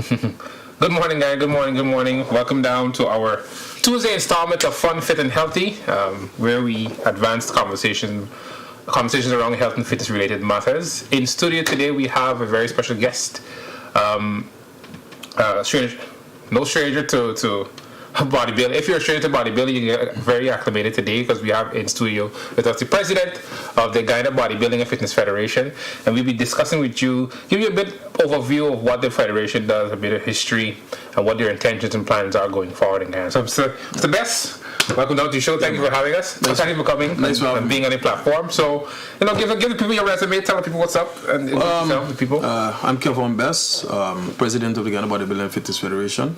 Good morning, guys. Good morning. Good morning. Welcome down to our Tuesday installment of Fun, Fit, and Healthy, where we advance conversations around health and fitness related matters. In studio today, we have a very special guest. No stranger to bodybuilding. If you're a stranger to bodybuilding, you get very acclimated today because we have in studio with us the president of the Guyana Bodybuilding and Fitness Federation, and we'll be discussing with you, give you a bit overview of what the federation does, a bit of history, and what their intentions and plans are going forward in Guyana. So, it's the best. Welcome down to the show. Thank you for having us. Thank you for coming and being on the platform. So, give the people your resume, tell the people what's up, and tell the people. I'm Kevin Bess, president of the Guyana Bodybuilding and Fitness Federation.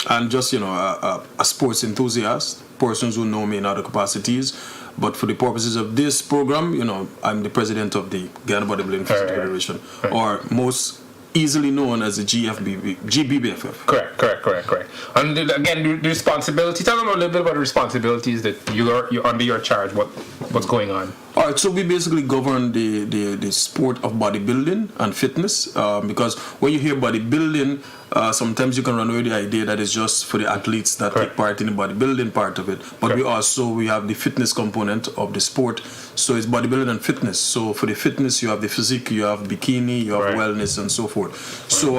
And just, a sports enthusiast, persons who know me in other capacities. But for the purposes of this program, I'm the president of the Guyana Bodybuilding and Fitness Federation, or most easily known as the GBBFF. Correct. And again, the responsibility. Tell them a little bit about the responsibilities that you're under your charge. What's going on? All right, so we basically govern the sport of bodybuilding and fitness, because when you hear bodybuilding, sometimes you can run away with the idea that it's just for the athletes that take part in the bodybuilding part of it. But we have the fitness component of the sport, so it's bodybuilding and fitness. So for the fitness, you have the physique, you have bikini, you have wellness, and so forth. So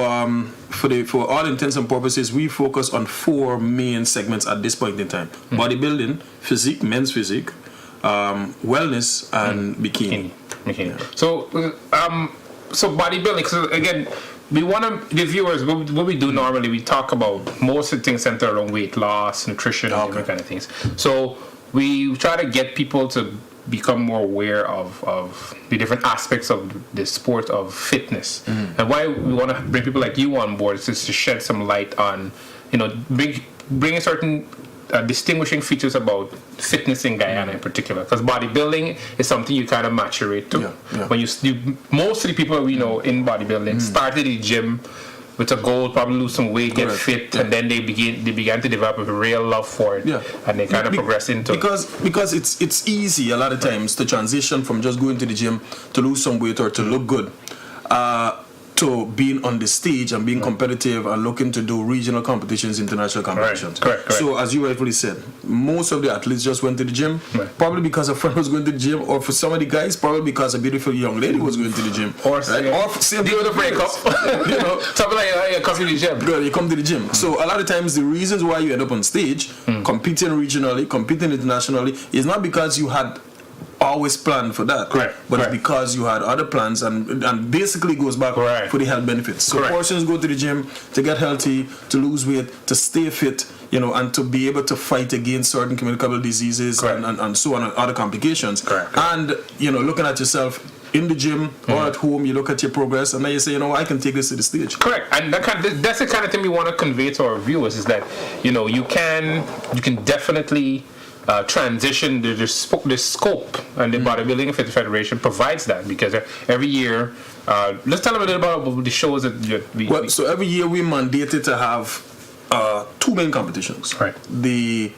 for all intents and purposes, we focus on four main segments at this point in time: bodybuilding, physique, men's physique, wellness, and bikini. Yeah. So bodybuilding. So again, we want the viewers. What we do normally, we talk about most of the things centered around weight loss, nutrition, and different kind of things. So we try to get people to become more aware of the different aspects of the sport of fitness, and why we want to bring people like you on board is just to shed some light on, bring a certain distinguishing features about fitness in Guyana in particular, because bodybuilding is something you kind of maturate to. When you most of the people we know in bodybuilding started in the gym with a goal, probably lose some weight, get fit, and then they began to develop a real love for it, and they kind of progress into because it's easy a lot of times to transition from just going to the gym to lose some weight or to look good, to being on the stage and being competitive and looking to do regional competitions, international competitions. Correct. So as you rightfully said, most of the athletes just went to the gym, probably because a friend was going to the gym, or for some of the guys, probably because a beautiful young lady was going to the gym. Or deal with a breakup. Something like you come to the gym. Girl, you come to the gym. So a lot of times the reasons why you end up on stage, competing regionally, competing internationally, is not because you had always planned for that, but it's because you had other plans, and basically goes back for the health benefits. So persons go to the gym to get healthy, to lose weight, to stay fit, and to be able to fight against certain communicable diseases and so on, and other complications. And looking at yourself in the gym or at home, you look at your progress, and then you say, I can take this to the stage. Correct, and that's the kind of thing we want to convey to our viewers, is that you can definitely transition the scope, and the Bodybuilding and Fitness Federation provides that, because every year, let's tell them a little bit about the shows that so every year we mandated to have two main competitions. The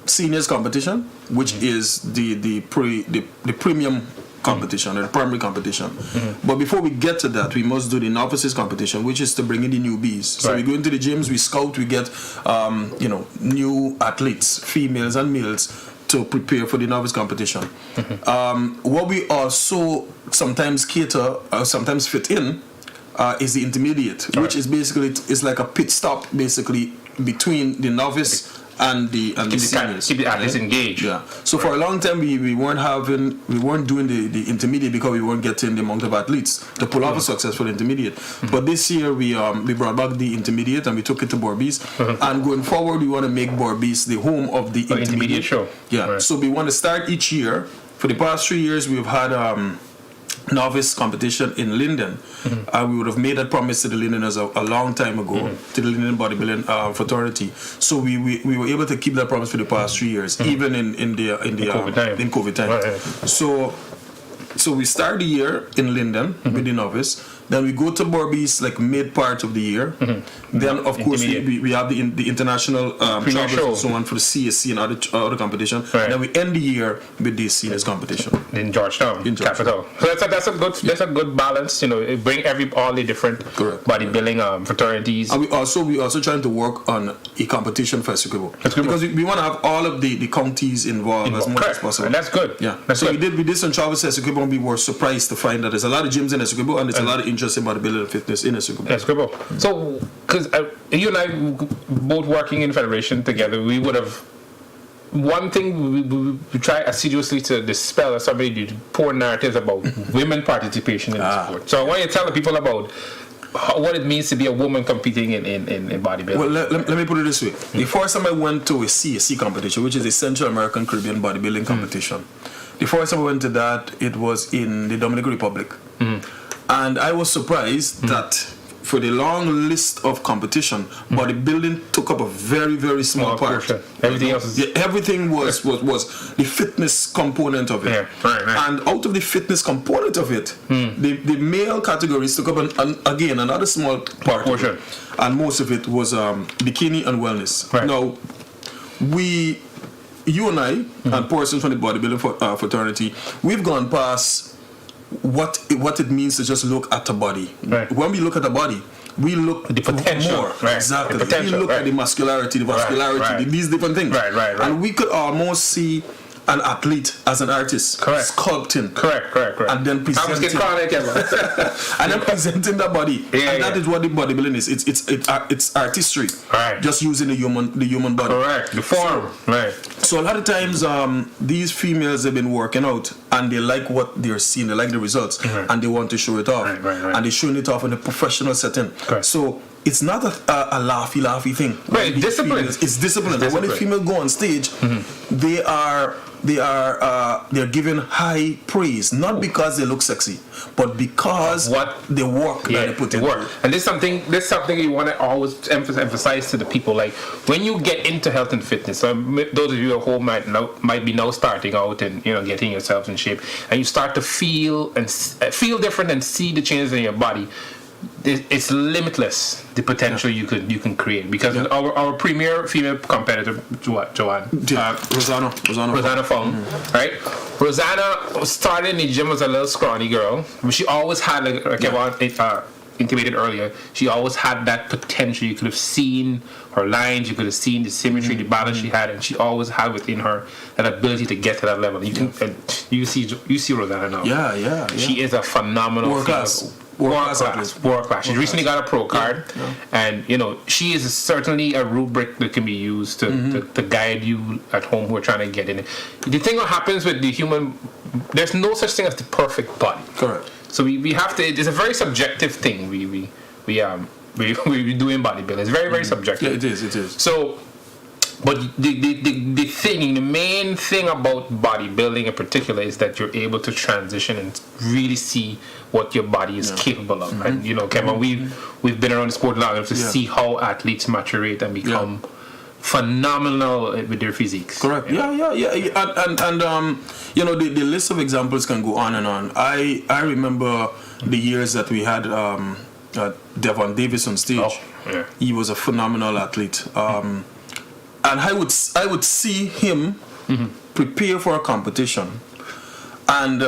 seniors competition, which is the premium competition, or the primary competition. But before we get to that, we must do the novices competition, which is to bring in the newbies. So we go into the gyms, we scout, we get new athletes, females and males, to prepare for the novice competition. What we also sometimes cater, sometimes fit in, is the intermediate, which is basically, it's like a pit stop basically between the novice and the seniors. Keep the athletes engaged. So for a long time we weren't doing the intermediate because we weren't getting the amount of athletes to pull off a successful intermediate. But this year we brought back the intermediate, and we took it to Borbies. And going forward, we want to make Borbies the home of the intermediate show. So we want to start each year. For the past 3 years, we've had novice competition in Linden. We would have made that promise to the Lindeners a long time ago, to the Linden Bodybuilding Fraternity. So we were able to keep that promise for the past 3 years, even in COVID time. So So we start the year in Linden with the novice. Then we go to Berbice like mid part of the year. Then of course we have the international travels and so on for the CSC and other competition. Right. Then we end the year with the seniors competition in Georgetown, capital. So that's a good balance. You know, it bring all the different bodybuilding fraternities. And we also trying to work on a competition for Essequibo because we want to have all of the counties involved as much as possible. And that's good. Yeah. That's so good. we did some travels to Essequibo and we were surprised to find that there's a lot of gyms in Essequibo and there's a lot of interest in bodybuilding and fitness in Essequibo. So, because you and I both working in federation together, we would have. One thing we try assiduously to dispel as somebody do poor narratives about women participation in the sport. So I want you to tell the people about what it means to be a woman competing in bodybuilding. Well, let me put it this way. The first time I went to a CSC competition, which is a Central American Caribbean bodybuilding competition, the first time I went to that, it was in the Dominican Republic. And I was surprised that for the long list of competition, bodybuilding took up a very, very small part. Portion. Everything else is... everything was the fitness component of it. Yeah, right. And out of the fitness component of it, the male categories took up again another small part. Portion. And most of it was bikini and wellness. Right. Now, you and I, and persons from the bodybuilding fraternity, we've gone past what it means to just look at a body. Right. When we look at a body, we look the potential, more. right. Exactly. The potential, we look at the muscularity, the vascularity, these different things. Right. And we could almost see an athlete as an artist sculpting. Correct. And then presenting. And then presenting the body. That is what the bodybuilding is. It's artistry. Right. Just using the human body. Correct. The form. So a lot of times these females have been working out and they like what they're seeing, they like the results, and they want to show it off. Right. And they're showing it off in a professional setting. Correct. So it's not a laughy thing. Right, discipline. It's discipline. And when the female go on stage, they're given high praise, not because they look sexy, but because what they work that they put in. And this is something you want to always emphasize to the people. Like when you get into health and fitness, so those of you at home might be now starting out and getting yourselves in shape, and you start to feel different and see the changes in your body. It's limitless the potential you can create because our premier female competitor Rosanna Fong, right? Rosanna started in the gym as a little scrawny girl, but she always had intimated earlier, she always had that potential. You could have seen her lines, you could have seen the symmetry, the balance she had, and she always had within her that ability to get to that level. You see Rosanna now. Yeah. She is a phenomenal world class. She recently got a pro card, and she is certainly a rubric that can be used to guide you at home who are trying to get in it. The thing that happens with the human, there's no such thing as the perfect body. Correct. So we have to. It's a very subjective thing. We do in bodybuilding. It's very, very subjective. Yeah, it is. So, but the main thing about bodybuilding in particular is that you're able to transition and really see what your body is capable of. And Kevin, we've been around the sport long enough to see how athletes maturate and become phenomenal with their physiques. Correct. Yeah. And the list of examples can go on and on. I remember the years that we had Devon Davis on stage. Oh, yeah. He was a phenomenal athlete. And I would see him prepare for a competition, and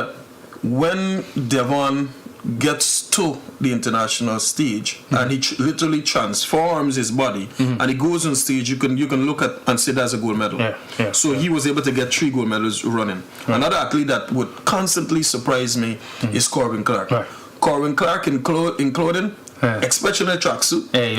when Devon gets to the international stage and he literally transforms his body and he goes on stage, you can look at and say that's a gold medal. So he was able to get 3 gold medals running. Another athlete that would constantly surprise me is Corbin Clark. Corbin Clark in clothing, especially a tracksuit. Hey,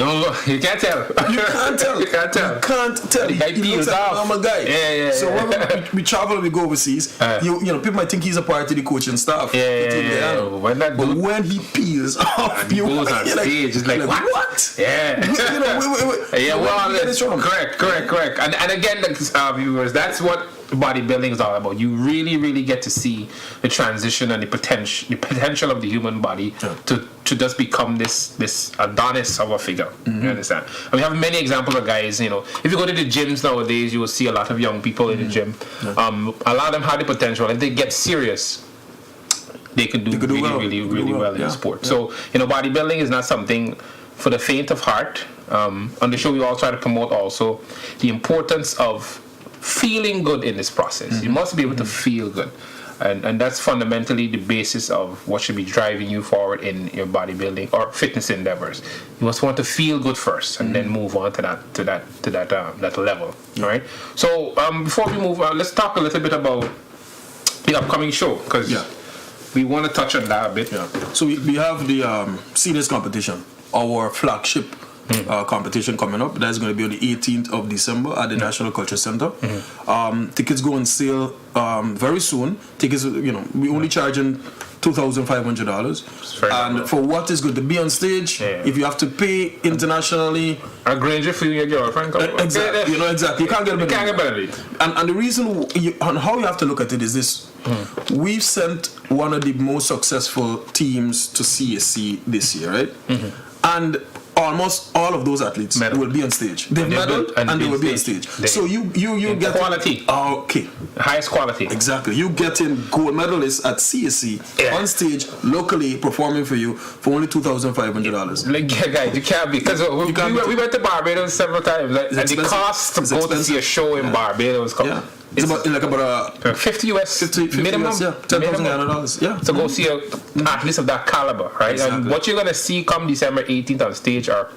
you can't tell. You can't tell. He looks like a normal guy. Yeah. So when we travel, we go overseas. People might think he's a part of the coaching staff. But when he peels off, he goes on stage, it's like what? Yeah. Correct. And again, viewers, that's what bodybuilding is all about. You really get to see the transition and the potential of the human body to just become this Adonis of a figure. You understand? And we have many examples of guys. If you go to the gyms nowadays, you will see a lot of young people in the gym. A lot of them have the potential. If they get serious, they could do really well in the sport. So bodybuilding is not something for the faint of heart. On the show, we all try to promote also the importance of feeling good in this process. You must be able to feel good. And that's fundamentally the basis of what should be driving you forward in your bodybuilding or fitness endeavors. You must want to feel good first, and then move on to that level. All right. So before we move on, let's talk a little bit about the upcoming show, because we want to touch on that a bit. Yeah. So we have the seniors competition, our flagship competition coming up. That's going to be on the 18th of December at the National Culture Center. Tickets go on sale very soon. Tickets, we only charging $2,500. And for what is good to be on stage, if you have to pay internationally, a Granger for your girlfriend. Exactly. Exactly. You can't get better. And the reason and how you have to look at it is this: we've sent one of the most successful teams to CSC this year, right? And almost all of those athletes will be on stage. They've medaled and they will be on stage. So you get quality. Okay. Highest quality. Exactly. You getting gold medalists at CSC on stage locally performing for you for only $2,500. Like, guys, you can't be, because we went to Barbados several times, and the cost to go to see a show in Barbados. It's about 50 US minimum, $10,000. Yeah. To go see an athlete of that caliber, right? Exactly. And what you're gonna see come December 18th on stage are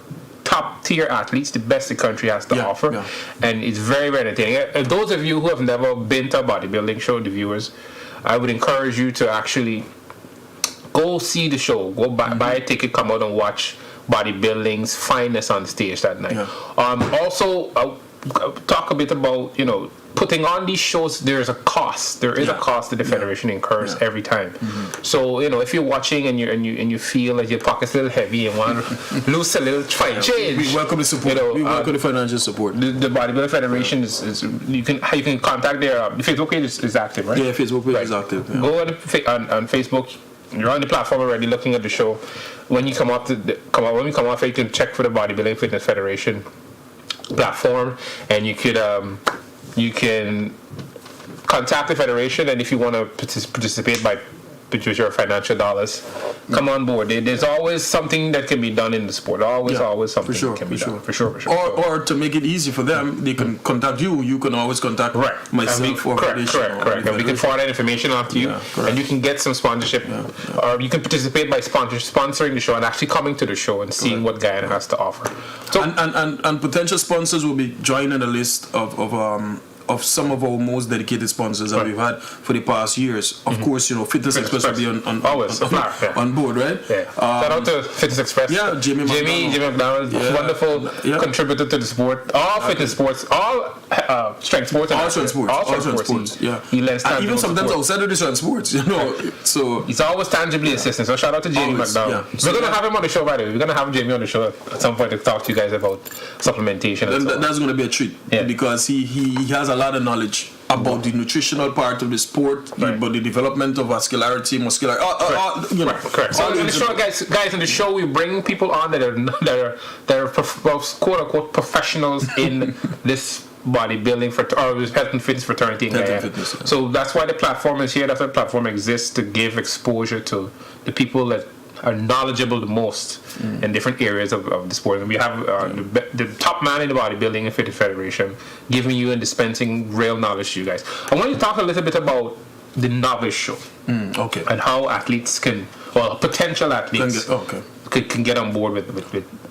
top tier athletes, the best the country has to offer, and it's very, very entertaining. Those of you who have never been to a bodybuilding show, the viewers, I would encourage you to actually go see the show. Go buy a ticket, come out and watch bodybuilding's finest on stage that night. Also, talk a bit about putting on these shows. There's a cost. There is a cost that the federation incurs every time. So if you're watching and you feel like your pocket's a little heavy and want to lose a little change, we welcome the support. We welcome the financial support. The Bodybuilding Federation is you can contact their Facebook page is active, right? Yeah, Facebook page is active. Yeah. Go on Facebook. You're on the platform already, looking at the show. When you come off, you can check for the Bodybuilding Fitness Federation platform, and you can contact the federation, and if you want to participate by with your financial dollars, come on board. There's always something that can be done in the sport. Always something that can be done. For sure. Or to make it easy for them, they can contact you. You can always contact myself. Correct. And we can forward that information off to you, and you can get some sponsorship, or you can participate by sponsoring the show and actually coming to the show and seeing what Guyana has to offer. So and potential sponsors will be joining the list of some of our most dedicated sponsors that we've had for the past years. Of course, Fitness Express will be on board, right? Yeah. Shout out to Fitness Express. Yeah, Jimmy McDonald, wonderful contributor to the sport. All fitness sports, all strength sports, all strength sports. He lends and even sometimes outside of the strength sports, So he's always tangibly assisting. So shout out to Jamie McDonald. We're gonna have him on the show, by the way. We're gonna have Jamie on the show at some point to talk to you guys about supplementation. That's gonna be a treat because he has a lot of knowledge about the nutritional part of the sport, about the development of vascularity, muscular. Correct. So in the show, guys, in the show, we bring people on that are quote unquote professionals in this bodybuilding or health and fitness fraternity in Guyana. So that's why the platform is here. That's why the platform exists, to give exposure to the people that are knowledgeable the most in different areas of the sport. And we have the top man in the bodybuilding and fitness federation giving you and dispensing real knowledge to you guys. I want to talk a little bit about the novice show. And how athletes potential athletes can get on board with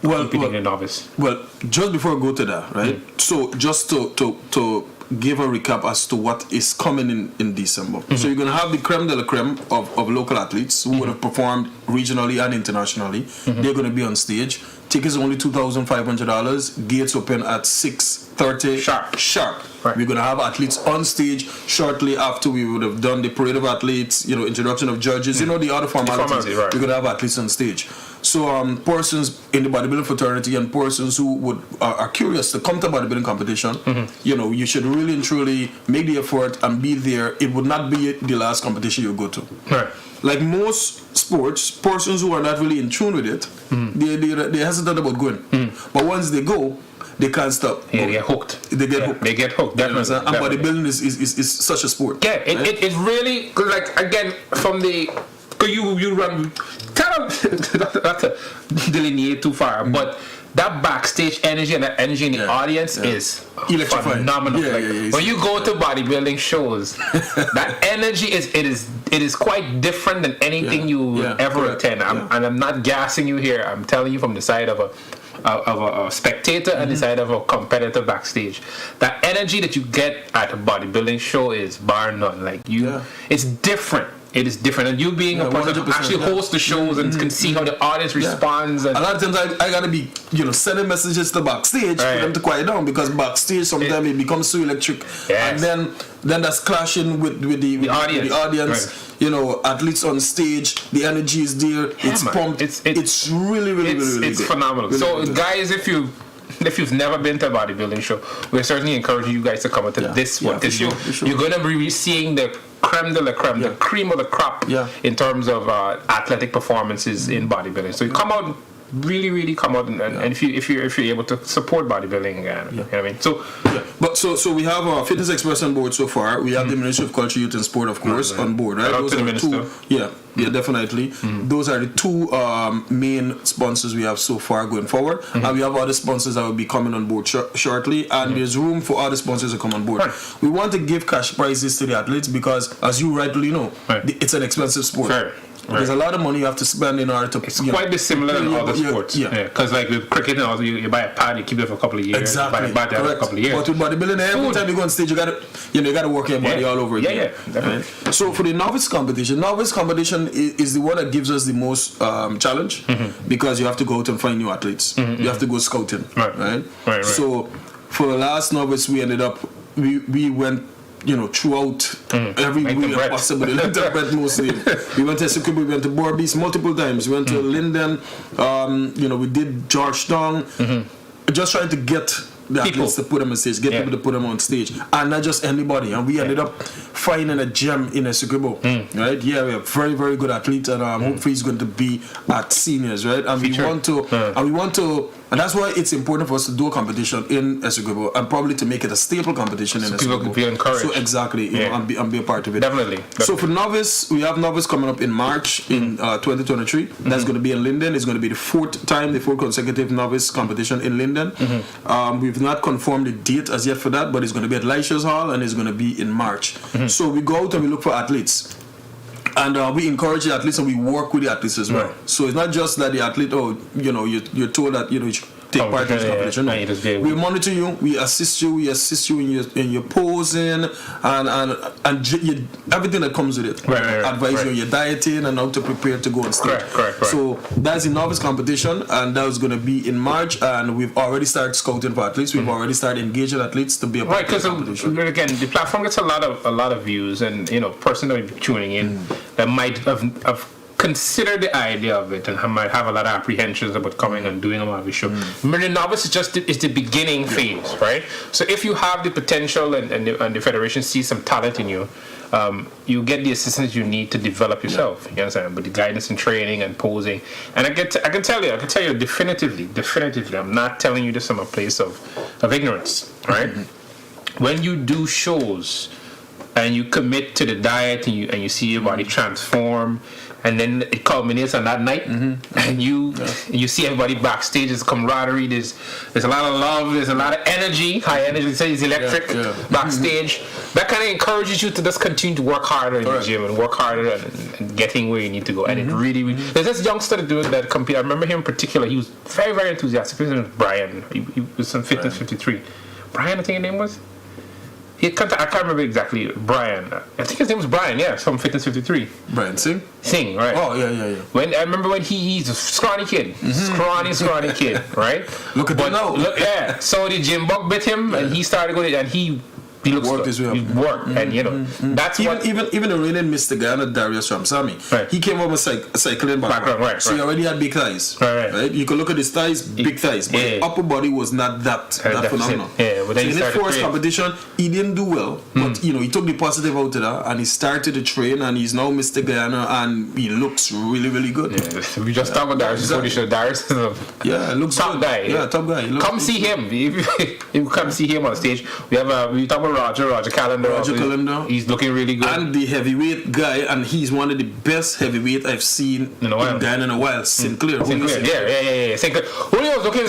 competing in novice. Well, just before I go to that, right? So just to give a recap as to what is coming in December. So you're going to have the creme de la creme of local athletes who would have performed regionally and internationally. They're going to be on stage. Tickets only $2,500. Gates open at 6:30 sharp. Right. We're going to have athletes on stage shortly after we would have done the parade of athletes, introduction of judges, the other formalities. We're going to have athletes on stage. So persons in the bodybuilding fraternity and persons who are curious to come to bodybuilding competition, you should really and truly make the effort and be there. It would not be the last competition you go to. Right. Like most sports, persons who are not really in tune with it, they hesitate about going. But once they go, they can't stop. Yeah, they get hooked. They get hooked. Definitely. And bodybuilding is such a sport. Yeah, it's really, again, from the because you run kind of not to delineate too far, but that backstage energy and that energy in the audience is phenomenal. When you go to bodybuilding shows, that energy is quite different than anything you ever attend. And I'm not gassing you here. I'm telling you from the side of a spectator and the side of a competitor backstage. That energy that you get at a bodybuilding show is bar none. Like it's different. It is different, and you being a person who actually hosts the shows and can see how the audience responds. And a lot of times I gotta be, sending messages to backstage for them to quiet down, because backstage sometimes it becomes so electric, and then that's clashing with the audience. Athletes on stage, the energy is there. It's pumped. It's really good. Phenomenal. Really so, good. guys, if you've never been to a bodybuilding show, we're certainly encouraging you guys to come to this one. Sure. You're going to be seeing the creme de la creme, the cream of the crop in terms of athletic performances in bodybuilding. So you come out, really come out, and if you're able to support bodybuilding again, you know what I mean. So we have Fitness Express on board so far. We have the Ministry of Culture, Youth and Sport, of course, on board, right? Those are the two. Definitely. Those are the two main sponsors we have so far going forward, and we have other sponsors that will be coming on board shortly, and there's room for other sponsors to come on board. We want to give cash prizes to the athletes because, as you rightly know, it's an expensive sport. There's a lot of money you have to spend in order to. It's quite dissimilar than other sports. Because like with cricket and also, you buy a pad, you keep it for a couple of years. Exactly. You buy a bat for a couple of years. But with bodybuilding, every time you go on stage, you gotta work your body all over again. Definitely. So for the novice competition is the one that gives us the most challenge, because you have to go out and find new athletes. You have to go scouting, right? So for the last novice, we ended up we went throughout every way possible. Mostly. We went to Essequibo, we went to Borbees multiple times. We went to Linden. We did Georgetown. Just trying to get the athletes to put them on stage, people to put them on stage, and not just anybody. And we ended up finding a gem in Essequibo, right? Yeah, we have very, very good athletes, and hopefully he's going to be at seniors, right? And we want to, and that's why it's important for us to do a competition in Essequibo, and probably to make it a staple competition in Essequibo. People can feel encouraged. So exactly, and be a part of it. Definitely. So for novice, we have novice coming up in March in 2023. That's going to be in Linden. It's going to be the fourth consecutive novice competition in Linden. We've not confirmed the date as yet for that, but it's going to be at Leisures Hall, and it's going to be in March. So we go out and we look for athletes, and we encourage the athletes, and we work with the athletes as well. So it's not just that the athlete, you're told that you should take part in this competition. We monitor you, we assist you in your posing and everything that comes with it. Advise you on your dieting and how to prepare to go on stage. Correct. So that's the novice competition, and that was going to be in March, and we've already started scouting for athletes. We've already started engaging athletes to be a part of the competition. Again, the platform gets a lot of views, and person that might be tuning in that might have consider the idea of it and might have a lot of apprehensions about coming and doing a novice show. Remember, the novice is the beginning phase, right? So if you have the potential and the federation sees some talent in you, you get the assistance you need to develop yourself. You understand? But the guidance and training and posing, and I can tell you definitively. I'm not telling you this from a place of ignorance, right? When you do shows and you commit to the diet and you see your body transform, and then it culminates on that night, and you see everybody backstage. There's camaraderie. There's a lot of love. There's a lot of energy. High energy. So it's electric backstage. That kind of encourages you to just continue to work harder in the gym and work harder and getting where you need to go. And it really there's this youngster that compete. I remember him in particular. He was very, very enthusiastic. His name was Brian. He was on Fitness 53. Brian, I think his name was. I can't remember exactly. Brian. I think his name was Brian. Yeah, from Fitness 53. Brian Singh, right? Oh yeah. When I remember when he's a scrawny kid, scrawny kid, right? Look at that now. So the gym bug bit him, and he started going, and he worked his way up. He worked, and that's even the reigning Mr. Guyana, Darius Ramsamy, he came from a cycling background, so he already had big thighs. Right? You can look at his thighs, big thighs, but his upper body was not that phenomenal. but then so in his first competition, he didn't do well, but he took the positive out of that, and he started to train, and he's now Mr. Guyana, and he looks really, really good. Yeah, we just talked about Darius. Exactly. Darius is looks top good. guy. Yeah, top guy. Come see him. If you come see him on stage, we talk about Roger Calendar. He's looking really good. And the heavyweight guy, and he's one of the best heavyweight I've seen in Guyana in a while. Sinclair. Yeah. Sinclair. Julio was looking.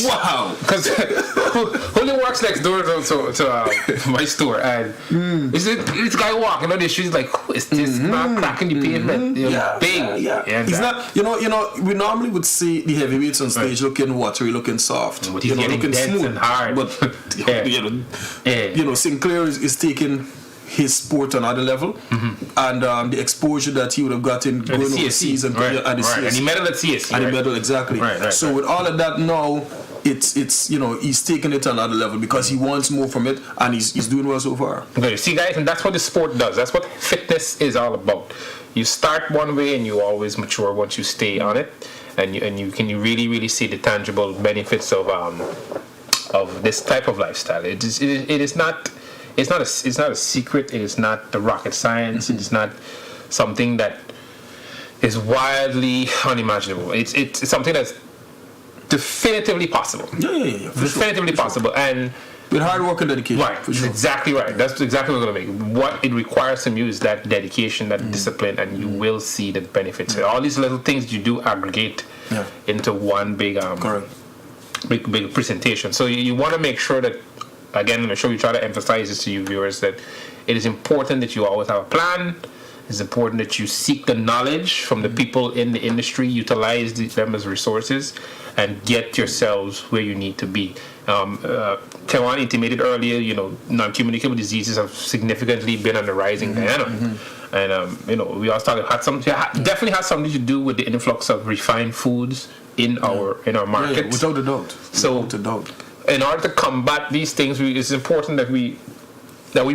Wow. Because Julio works next door to my store, and this guy walking on the street like, who is this? Not cracking the pavement. Big. Yeah. He's not. We normally would see the heavyweights on stage looking watery, looking soft, but he's looking smooth and hard. But Sinclair is taking his sport to another level, and the exposure that he would have gotten going overseas and at the CSC. And he medaled at CSC. And he medaled, exactly. So with all of that now, it's he's taking it to another level because he wants more from it, and he's doing well so far. Okay, see guys, and that's what the sport does. That's what fitness is all about. You start one way and you always mature once you stay on it, and you can really, really see the tangible benefits of this type of lifestyle. It is not. It's not a secret. It is not the rocket science. It is not something that is wildly unimaginable. It's something that's definitively possible. Yeah. Definitively possible. And with hard work and dedication. Right. For sure. Exactly right. That's exactly what we're going to make. What it requires from you is that dedication, that discipline, and you will see the benefits. All these little things you do aggregate into one big big presentation. So you want to make sure that, again, in the show, we try to emphasize this to you viewers, that it is important that you always have a plan. It's important that you seek the knowledge from the people in the industry, utilize them as resources, and get yourselves where you need to be. Kevin intimated earlier, non-communicable diseases have significantly been on the rise in Guyana. And, we also definitely has something to do with the influx of refined foods in our market. Yeah, without a doubt. In order to combat these things, it's important that we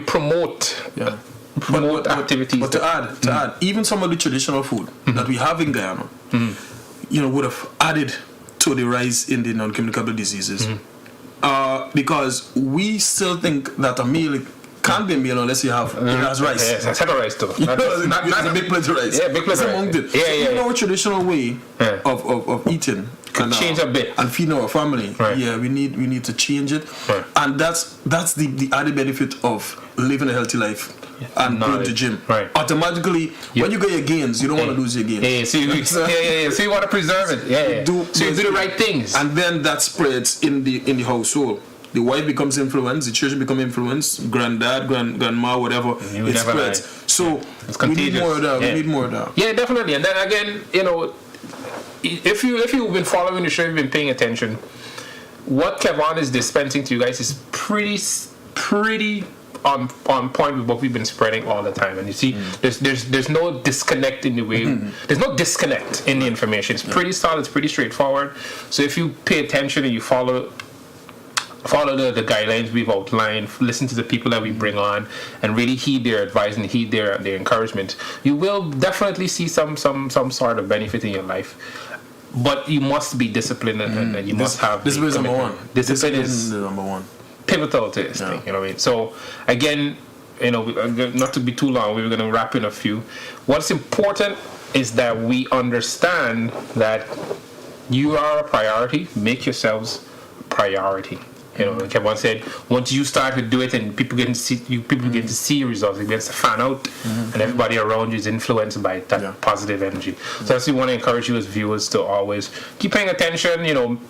promote activities. But to add, even some of the traditional food that we have in Guyana, would have added to the rise in the non-communicable diseases, because we still think that a meal can't be a meal unless it has rice. Yes, a set of rice too. Not a big plate of rice. Yeah, big plate of rice. Even our traditional way of eating could change a bit and feeding our family. Right. Yeah, we need to change it, and that's the added benefit of living a healthy life and going to the gym. Right. Automatically, when you get your gains, you don't want to lose your gains. So you want to preserve it. So you do the right things, and then that spreads in the household. The wife becomes influenced, the children become influenced, granddad, grandma, whatever, it spreads. So we need more of that. We need more of that. Yeah, definitely. And then again, if you've been following the show, you've been paying attention, what Kevin is dispensing to you guys is pretty on point with what we've been spreading all the time. And you see, there's no disconnect in the way. There's no disconnect in the information. It's pretty solid. It's pretty straightforward. So if you pay attention and you follow the guidelines we've outlined, listen to the people that we bring on, and really heed their advice and heed their encouragement, you will definitely see some sort of benefit in your life. But you must be disciplined, and you must have discipline is number one. Discipline is number one. Pivotal to this thing. You know what I mean? So again, not to be too long, we're going to wrap in a few. What's important is that we understand that you are a priority. Make yourselves a priority. Like everyone said, once you start to do it and people get to see your results, it begins to fan out, and everybody around you is influenced by that positive energy. So that's what we want to encourage you as viewers to always keep paying attention.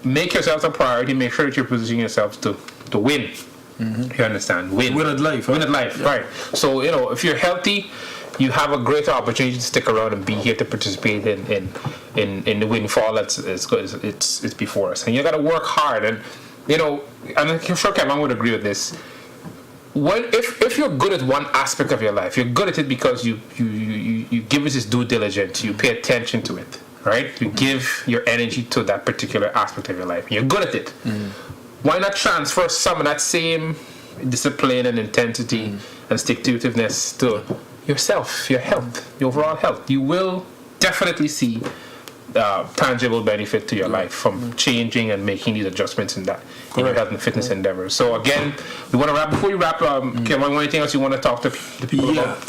Make yourselves a priority. Make sure that you're positioning yourselves to win. You understand? Win at life. Win at life. Yeah. Right. So if you're healthy, you have a greater opportunity to stick around and be here to participate in the windfall it's before us. And you got to work hard. And and I'm sure Kevin would agree with this. If you're good at one aspect of your life, you're good at it because you give it its due diligence. You pay attention to it, right? You give your energy to that particular aspect of your life. You're good at it. Why not transfer some of that same discipline and intensity and stick-to-itiveness to yourself, your health, your overall health? You will definitely see tangible benefit to your life from changing and making these adjustments in your health and fitness endeavors. So again, we want to wrap. Before you wrap, Kim, anything else you want to talk to the people about?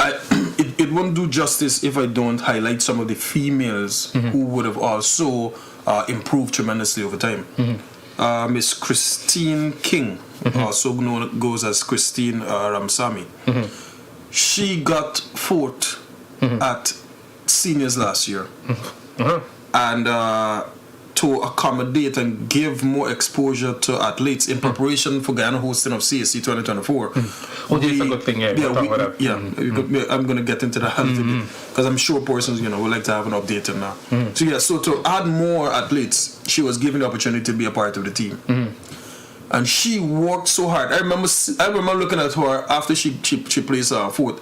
It won't do justice if I don't highlight some of the females who would have also improved tremendously over time. Miss Christine King, also known goes as Christine Ramsamy. She got fourth at seniors last year. And to accommodate and give more exposure to athletes in preparation for Guyana hosting of CSC 2024. Well, that's a good thing, I'm going to get into that because I'm sure persons would like to have an update on that. So to add more athletes, she was given the opportunity to be a part of the team. And she worked so hard. I remember looking at her after she placed fourth,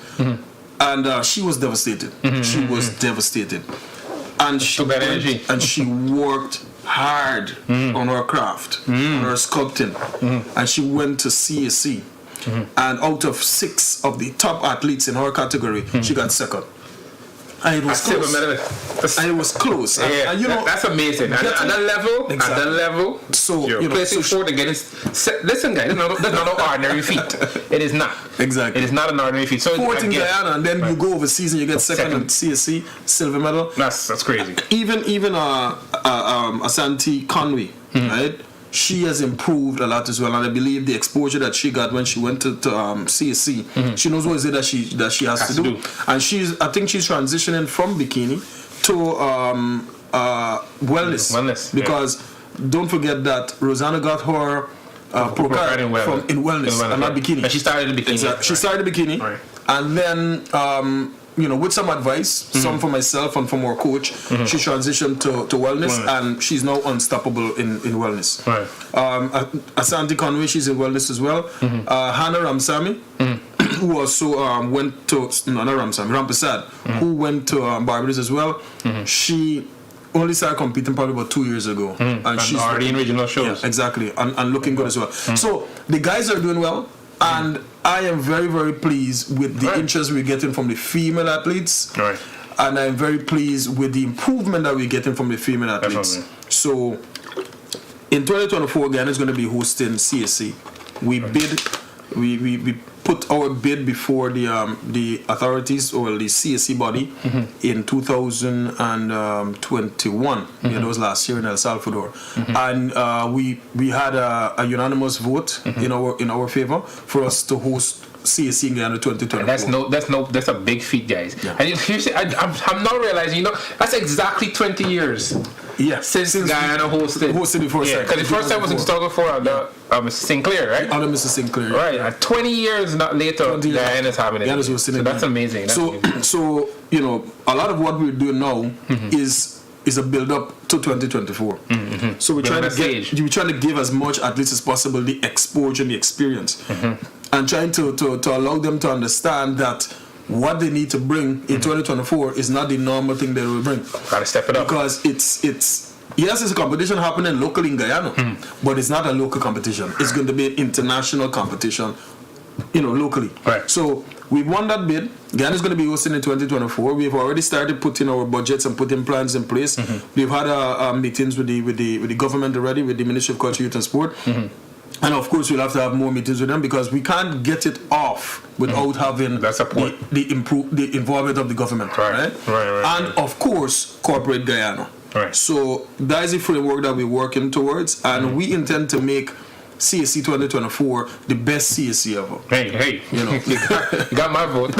and she was devastated. She was devastated. And she worked hard on her craft, on her sculpting, and she went to CSC. And out of 6 of the top athletes in her category, she got second. And it was close. And it was close. Yeah, and that's amazing. At that level, so placing fourth again listen, guys, that's not an ordinary feat. It is not. Exactly. It is not an ordinary feat. So fourth in Guyana, and then you go overseas and you get second at CSC, silver medal. That's crazy. Even Asante Conway, right? She has improved a lot as well, and I believe the exposure that she got when she went to CSC, she knows what is it that she has to do. And I think she's transitioning from bikini to wellness. Because don't forget that Rosanna got her pro card in wellness and not bikini. And she started in bikini. Exactly. She started in bikini, and then with some advice, some from myself and from our coach, she transitioned to wellness, and she's now unstoppable in wellness. Asante Conway, she's in wellness as well. Hannah Ramsamy, who also went to Rampersad, who went to Barbados as well. She only started competing probably about 2 years ago, and she's already in regional shows. Yeah, exactly, and looking good as well. So the guys are doing well. And I am very, very pleased with the interest we're getting from the female athletes. And I'm very pleased with the improvement that we're getting from the female athletes. Definitely. So, in 2024, Guyana is going to be hosting CSC. We put our bid before the authorities or the CSC body in 2021. It was last year in El Salvador, and we had a unanimous vote in our favor for us to host CSC in Guyana 2024. That's a big feat, guys. Yeah. And I'm not realizing, that's exactly 20 years. Yeah, since Guyana hosted the first time. Because the first time was in 2004 under Mr. Sinclair, right? Under Mr. Sinclair. Right. 20 years later, Guyana's having it. So that's amazing. So a lot of what we're doing now is a build up to 2024. So we're trying to give as much athletes as possible the exposure and the experience, and trying to allow them to understand that what they need to bring in 2024 is not the normal thing they will bring. Gotta step it up. Because it's a competition happening locally in Guyana, but it's not a local competition. It's going to be an international competition, locally. Right. So we won that bid. Guyana is going to be hosting in 2024. We've already started putting our budgets and putting plans in place. We've had meetings with the government already, with the Ministry of Culture, Youth and Sport. And of course, we'll have to have more meetings with them because we can't get it off without having the involvement of the government, right? And of course, corporate Guyana. Right. So that is the framework that we're working towards, and we intend to make CSC 2024 the best CSC ever. Hey, you got my vote.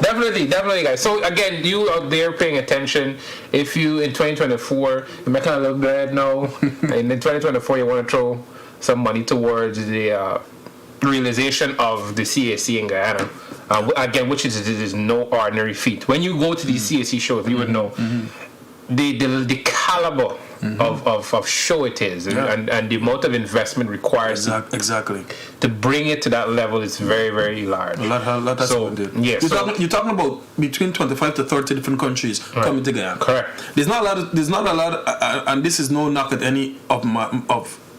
definitely, guys. So again, you out there paying attention, if you in 2024 you're making a little bread now, and in 2024 you want to throw some money towards the realization of the CSC in Guyana, again, which is no ordinary feat. When you go to these CSC shows, you would know the caliber of show it is, and the amount of investment required exactly to bring it to that level is very, very large. A lot has been done. Yes, you're talking about between 25 to 30 different countries coming to Guyana. Correct. There's not a lot, and this is no knock at any of my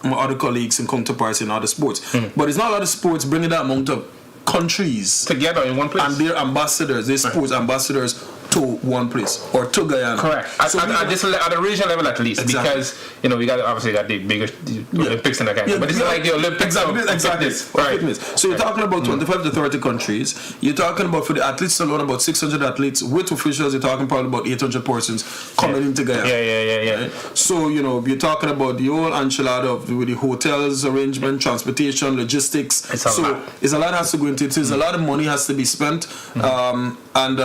other colleagues and counterparts in other sports, but it's not a lot of sports bringing that amount of countries together in one place, and their ambassadors, their sports ambassadors to one place or to Guyana. Correct. So at the regional level at least, exactly. Because we got the biggest Olympics in the country, but it's like the Olympics of fitness. Right. Fitness. So you're talking about 25 to 30 countries. You're talking about, for the athletes alone, about 600 athletes. With officials, you're talking probably about 800 persons coming into Guyana. Yeah. Right? So you're talking about the whole enchilada with the hotels arrangement, transportation, logistics. It's a lot that has to go into it. So there's a lot of money has to be spent. And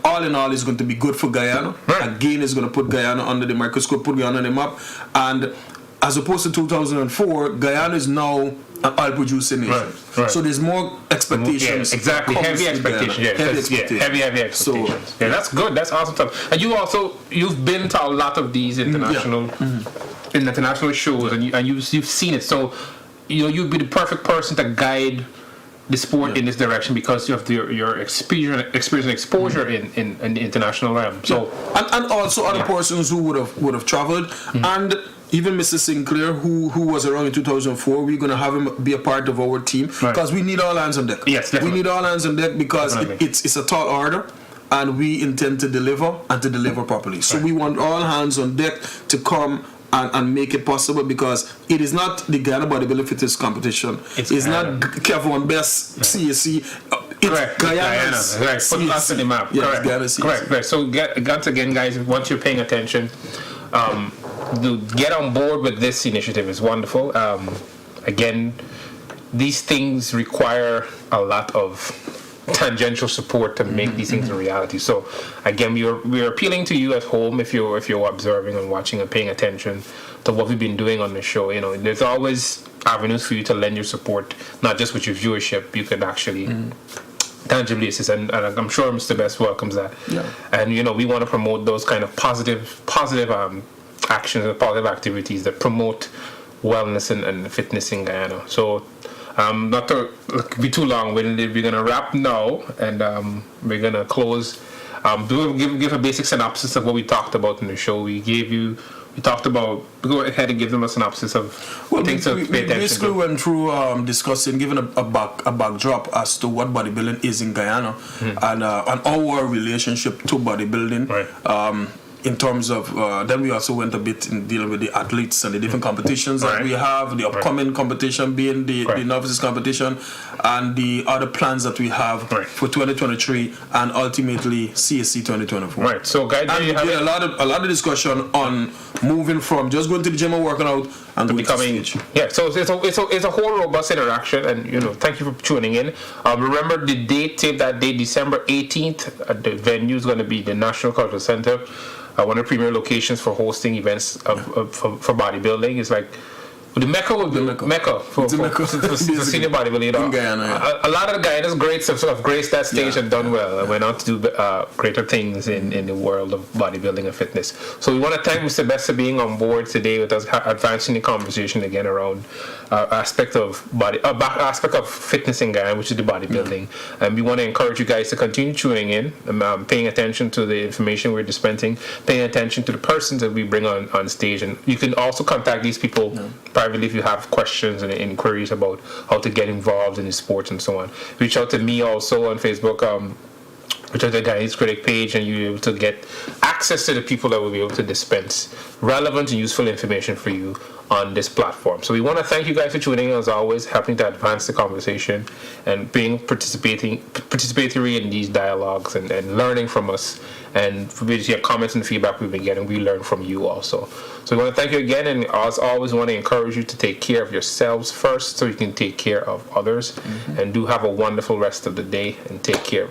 all in all, it's going to be good for Guyana. Right. Again, it's going to put Guyana under the microscope, put Guyana on the map. And as opposed to 2004, Guyana is now an oil-producing nation. Right. So there's more expectations. Yeah, exactly. Heavy expectations. Heavy expectations. So, that's good. That's awesome stuff. And you've been to a lot of these international shows, and you've seen it. So you'd be the perfect person to guide the sport in this direction because you have your experience and exposure in the international realm. So and also other persons who would have traveled, and even Mr. Sinclair who was around in 2004, we're going to have him be a part of our team because we need all hands on deck. Yes, definitely. We need all hands on deck because it's a tall order, and we intend to deliver and to deliver properly. So we want all hands on deck to come and make it possible, because it is not the Guyana Bodybuilding Fitness competition. It's not Kevin Best CAC. It's Guyana. Right. Put us on the map. Correct. So once again, guys, once you're paying attention, get on board with this initiative. It's wonderful. Again, these things require a lot of tangential support to make these things a reality. So again, we're appealing to you at home if you're observing and watching and paying attention to what we've been doing on the show. There's always avenues for you to lend your support, not just with your viewership. You can actually tangibly assist, and I'm sure Mr. Best welcomes that. And we want to promote those kind of positive actions and positive activities that promote wellness and fitness in Guyana. So not to be too long-winded, we're going to wrap now, and we're going to close. Give a basic synopsis of what we talked about in the show. Go ahead and give them a synopsis of things to pay attention to. We basically went through discussing, giving a backdrop as to what bodybuilding is in Guyana, and our relationship to bodybuilding. Right. In terms of, then we also went a bit in dealing with the athletes and the different competitions that we have, the upcoming competition being the novices competition, and the other plans that we have for 2023 and ultimately CSC 2024. Right. So, guys, we did a lot of discussion on moving from just going to the gym and working out and to becoming. So it's a whole robust interaction, and thank you for tuning in. Remember the date, save that date, December 18th. The venue is going to be the National Cultural Center. One of the premier locations for hosting events for bodybuilding. Is like the Mecca will be Mecca for senior bodybuilding. A lot of the Guyanese greats have sort of graced that stage and done well, and went on to do greater things in the world of bodybuilding and fitness. So we want to thank Mr. Best for being on board today with us, advancing the conversation again around aspect of fitness in Guyana, which is the bodybuilding. And we want to encourage you guys to continue tuning in, paying attention to the information we're dispensing, paying attention to the persons that we bring on stage. And you can also contact these people privately if you have questions and inquiries about how to get involved in the sports and so on. Reach out to me also on Facebook, which is the Guyanese Critic page, and you'll be able to get access to the people that will be able to dispense relevant and useful information for you on this platform. So we want to thank you guys for tuning in, as always, helping to advance the conversation and being participatory in these dialogues and learning from us. And for your comments and feedback we've been getting, we learn from you also. So we want to thank you again, and as always, we want to encourage you to take care of yourselves first so you can take care of others. And do have a wonderful rest of the day, and take care.